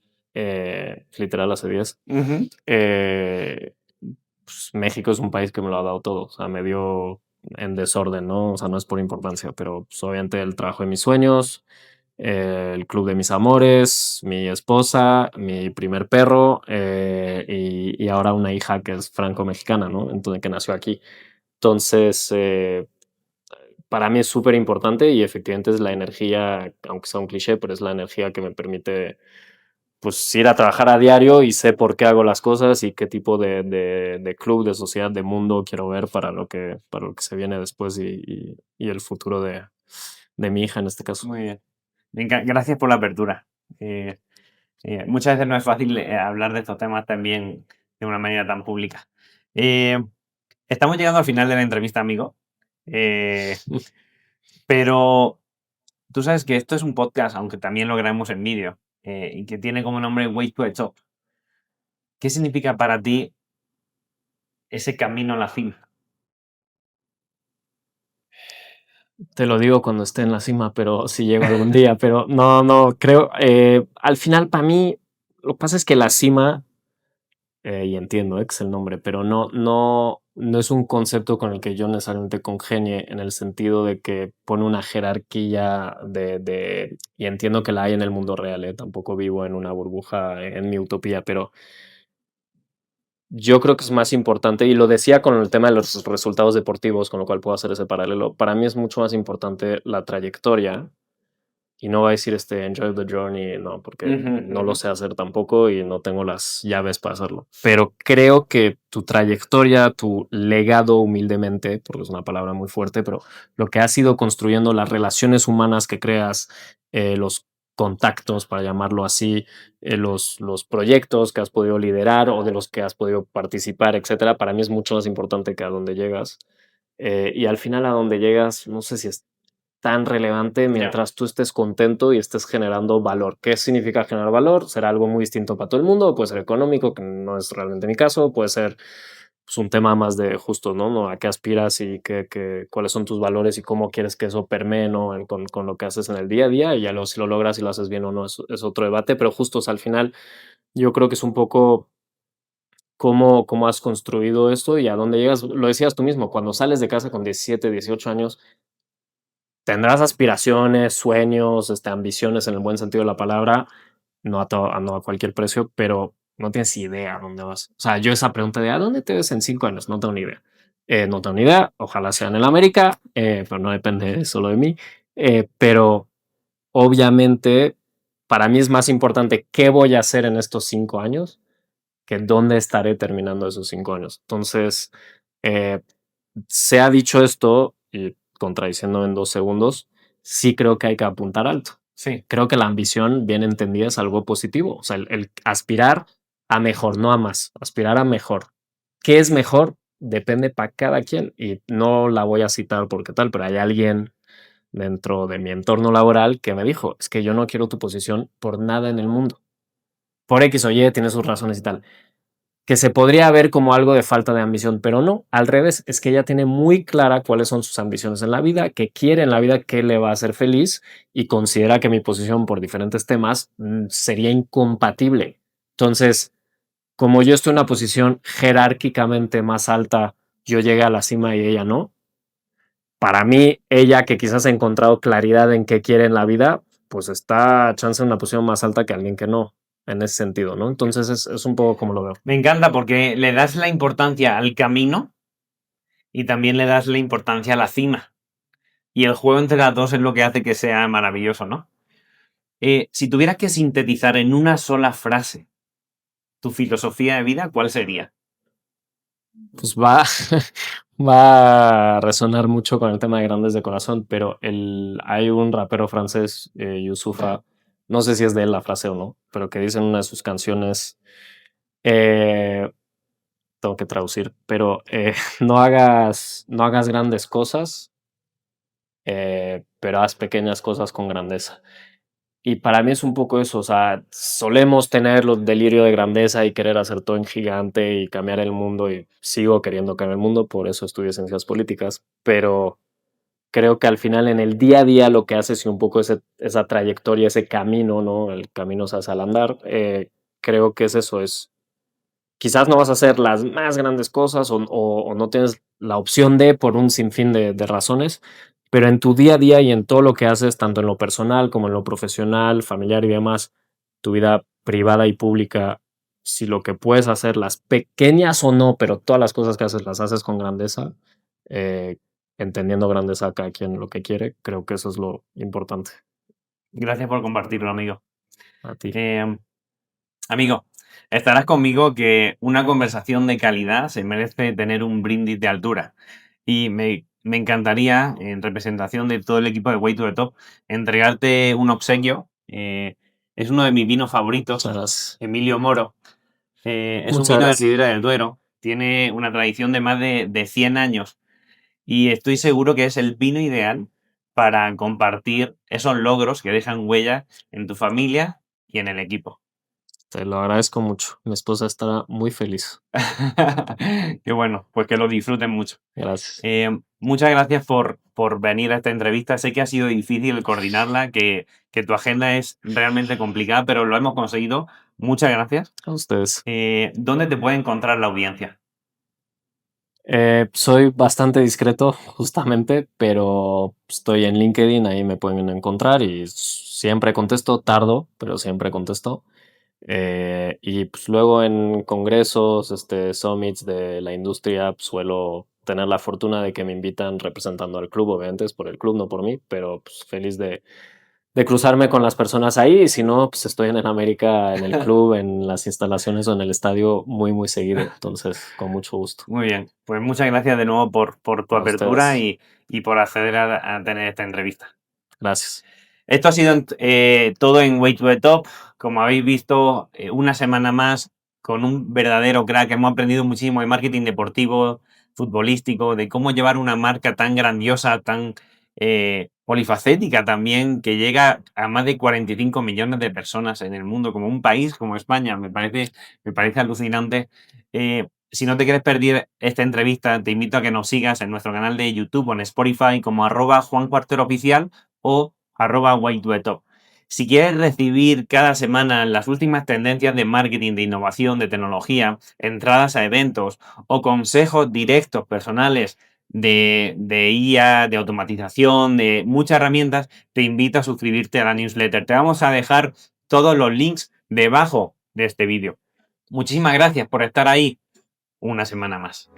literal hace 10. Eh, pues México es un país que me lo ha dado todo, o sea, me dio en desorden, ¿no? O sea, no es por importancia, pero pues, obviamente el trabajo de mis sueños, el club de mis amores, mi esposa, mi primer perro y ahora una hija que es franco-mexicana, ¿no? Entonces, que nació aquí. Entonces, para mí es súper importante y efectivamente es la energía, aunque sea un cliché, pero es la energía que me permite pues ir a trabajar a diario y sé por qué hago las cosas y qué tipo de club, de sociedad, de mundo quiero ver para lo que se viene después y el futuro de mi hija en este caso. Muy bien. Gracias por la apertura. Muchas veces no es fácil hablar de estos temas también de una manera tan pública. Estamos llegando al final de la entrevista, amigo. Pero tú sabes que esto es un podcast, aunque también lo grabemos en vídeo, y que tiene como nombre Way to the Top. ¿Qué significa para ti ese camino a la cima? Te lo digo cuando esté en la cima, pero si llego algún día, pero no, creo, al final para mí, lo que pasa es que la cima, y entiendo que es el nombre, pero no es un concepto con el que yo necesariamente congenie en el sentido de que pone una jerarquía y entiendo que la hay en el mundo real, tampoco vivo en una burbuja en mi utopía, pero yo creo que es más importante, y lo decía con el tema de los resultados deportivos, con lo cual puedo hacer ese paralelo. Para mí es mucho más importante la trayectoria, y no va a decir enjoy the journey, no, porque no lo sé hacer tampoco y no tengo las llaves para hacerlo. Pero creo que tu trayectoria, tu legado humildemente, porque es una palabra muy fuerte, pero lo que has ido construyendo, las relaciones humanas que creas, los contactos, para llamarlo así, los proyectos que has podido liderar o de los que has podido participar, etcétera, para mí es mucho más importante que a dónde llegas. Y al final a dónde llegas, no sé si es tan relevante mientras tú estés contento y estés generando valor. ¿Qué significa generar valor? Será algo muy distinto para todo el mundo, puede ser económico, que no es realmente mi caso, puede ser pues, un tema más de justo, ¿no? ¿A qué aspiras y cuáles son tus valores y cómo quieres que eso permee, ¿no? Con lo que haces en el día a día y ya si lo logras y lo haces bien o no es otro debate, pero justo o sea, al final yo creo que es un poco cómo has construido esto y a dónde llegas. Lo decías tú mismo, cuando sales de casa con 17, 18 años, tendrás aspiraciones, sueños, ambiciones en el buen sentido de la palabra, no a cualquier precio, pero no tienes idea a dónde vas. O sea, yo esa pregunta de ¿a dónde te ves en 5 años? No tengo ni idea. No tengo ni idea, ojalá sea en el América, pero no depende solo de mí. Pero obviamente para mí es más importante qué voy a hacer en estos 5 años que dónde estaré terminando esos 5 años. Entonces, eh, se ha dicho esto, y contradiciendo en 2 segundos, sí creo que hay que apuntar alto. Sí. Creo que la ambición, bien entendida, es algo positivo. O sea, el aspirar a mejor, no a más, aspirar a mejor. ¿Qué es mejor? Depende para cada quien. Y no la voy a citar porque tal, pero hay alguien dentro de mi entorno laboral que me dijo, es que yo no quiero tu posición por nada en el mundo. Por X o Y, tiene sus razones y tal que se podría ver como algo de falta de ambición, pero no, al revés, es que ella tiene muy clara cuáles son sus ambiciones en la vida, qué quiere en la vida, qué le va a hacer feliz y considera que mi posición por diferentes temas sería incompatible. Entonces, como yo estoy en una posición jerárquicamente más alta, yo llegué a la cima y ella no. Para mí, ella que quizás ha encontrado claridad en qué quiere en la vida, pues está chance en una posición más alta que alguien que no, en ese sentido, ¿no? Entonces es un poco como lo veo. Me encanta porque le das la importancia al camino y también le das la importancia a la cima. Y el juego entre las dos es lo que hace que sea maravilloso, ¿no? Si tuvieras que sintetizar en una sola frase tu filosofía de vida, ¿cuál sería? Pues va, va a resonar mucho con el tema de Grandes de Corazón, pero hay un rapero francés, Youssoufa, no sé si es de él la frase o no, pero que dice en una de sus canciones, eh, tengo que traducir, pero no hagas grandes cosas, pero haz pequeñas cosas con grandeza. Y para mí es un poco eso, o sea, solemos tener los delirio de grandeza y querer hacer todo en gigante y cambiar el mundo y sigo queriendo cambiar el mundo, por eso estudio ciencias políticas, pero creo que al final en el día a día lo que haces y un poco esa trayectoria, ese camino, ¿no? El camino se hace al andar, creo que es eso, es quizás no vas a hacer las más grandes cosas o no tienes la opción de por un sinfín de razones, pero en tu día a día y en todo lo que haces, tanto en lo personal como en lo profesional, familiar y demás, tu vida privada y pública, si lo que puedes hacer, las pequeñas o no, pero todas las cosas que haces las haces con grandeza, eh, entendiendo grandeza a cada quien lo que quiere, creo que eso es lo importante. Gracias por compartirlo, amigo. A ti. Amigo, estarás conmigo que una conversación de calidad se merece tener un brindis de altura. Y me encantaría, en representación de todo el equipo de Way to the Top, entregarte un obsequio. Es uno de mis vinos favoritos, Muchas gracias. Emilio Moro. Es un Muchas vino de gracias. Ribera del Duero. Tiene una tradición de más de 100 años. Y estoy seguro que es el vino ideal para compartir esos logros que dejan huella en tu familia y en el equipo. Te lo agradezco mucho. Mi esposa estará muy feliz. Qué bueno, pues que lo disfruten mucho. Gracias. Muchas gracias por venir a esta entrevista. Sé que ha sido difícil coordinarla, que tu agenda es realmente complicada, pero lo hemos conseguido. Muchas gracias. A ustedes. ¿Dónde te puede encontrar la audiencia? Soy bastante discreto, justamente, pero estoy en LinkedIn, ahí me pueden encontrar y siempre contesto, tardo, pero siempre contesto. Y pues luego en congresos, summits de la industria, pues, suelo tener la fortuna de que me invitan representando al club, obviamente es por el club, no por mí, pero pues feliz de cruzarme con las personas ahí. Y si no, pues estoy en América, en el club, en las instalaciones o en el estadio muy, muy seguido. Entonces, con mucho gusto. Muy bien, pues muchas gracias de nuevo por tu A apertura ustedes. y por acceder a tener esta entrevista. Gracias. Esto ha sido todo en Way to the Top. Como habéis visto, una semana más con un verdadero crack. Hemos aprendido muchísimo de marketing deportivo, futbolístico, de cómo llevar una marca tan grandiosa, tan polifacética también, que llega a más de 45 millones de personas en el mundo, como un país como España. Me parece alucinante. Si no te quieres perder esta entrevista, te invito a que nos sigas en nuestro canal de YouTube o en Spotify como @JuanCuarteroOficial o @Way to the Top. Si quieres recibir cada semana las últimas tendencias de marketing, de innovación, de tecnología, entradas a eventos o consejos directos personales de IA, de automatización, de muchas herramientas, te invito a suscribirte a la newsletter. Te vamos a dejar todos los links debajo de este vídeo. Muchísimas gracias por estar ahí una semana más.